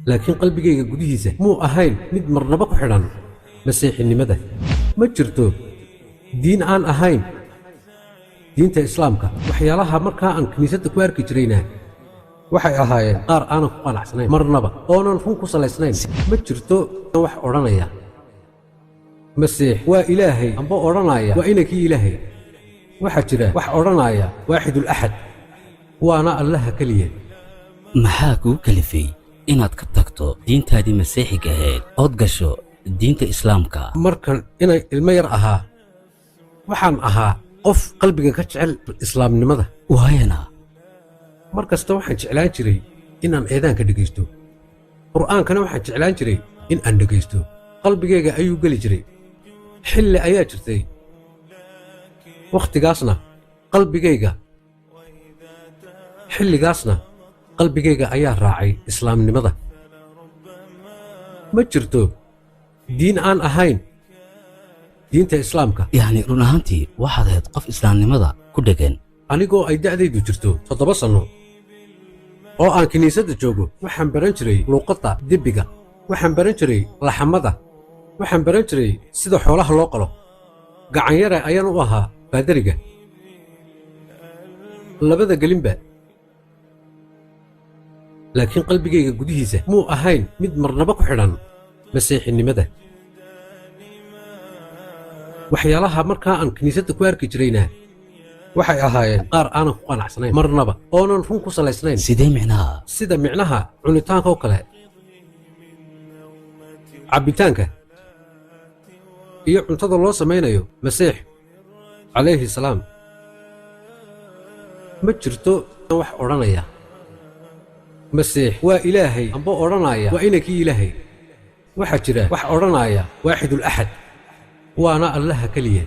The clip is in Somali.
laakiin qalbigayga gudihiisa muu ahayn mid marnaba ku xidhan masiixinimada. ma jirto diin aan ahayn diinta islaamka. waxyaalaha markaa aan kiniisadda ku arki jirayna waxay ahaayeen qaar aanan ku qanacsanayn marnaba oonan run ku salaysnayn. ma jirto wax odhanaya masiix waa ilaahay amba odhanaya waa inankii ilaahay. waxaa jira wax odhanaya waaxidul axad, waana allaha keliya. maxaa kuu kalifay inaad ka tagto diintaadii masiixiga ahayd ood gasho diinta islaamka? markan inay ilmo yar ahaa waxaan ahaa qof qalbiga ka jecel islaamnimada. waayana mar kasta waxaan jeclaan jiray inaan eedaanka dhegaysto. qur'aankana waxaan jeclaan jiray in aan dhegaysto. qalbigayga ayuu geli jiray. xilli ayaa jirtay xilligaasna qalbigayga ayaa raacay islaamnimada. ma jirto diin aan ahayn diinta islaamka. yacni run ahaantii waxaad ahayd qof islaamnimada ku dheggan. anigoo ay da'daydu jirto 7 sanno oo aan kiniisadda joogo waxaan baran jiray luuqadda dibbiga, waxaan baran jiray laxamada, waxaan baran jiray sida xoolaha loo qalo. gacanyare ayaan u ahaa baadariga labada gelinba. laakiin qalbigayga gudihiisa muu ahayn mid marnaba ku xidhan masiixinimada. waxyaalaha markaa aan kiniisadda ku arki jirayna waxay ahaayeen qaar aanan ku qanacsanayn marnaba oonan run ku salaysnayn. sidee micnaha? sida micnaha cunitaanka oo kale, cabbitaanka iyo cuntada loo samaynayo masiix calayhi salaam. ma jirto wax odhanaya masiix waa ilaahay amba odhanaya waa inankii ilaahay. waxaa jira wax odhanaya waaxidul axad, waana allaha keliya.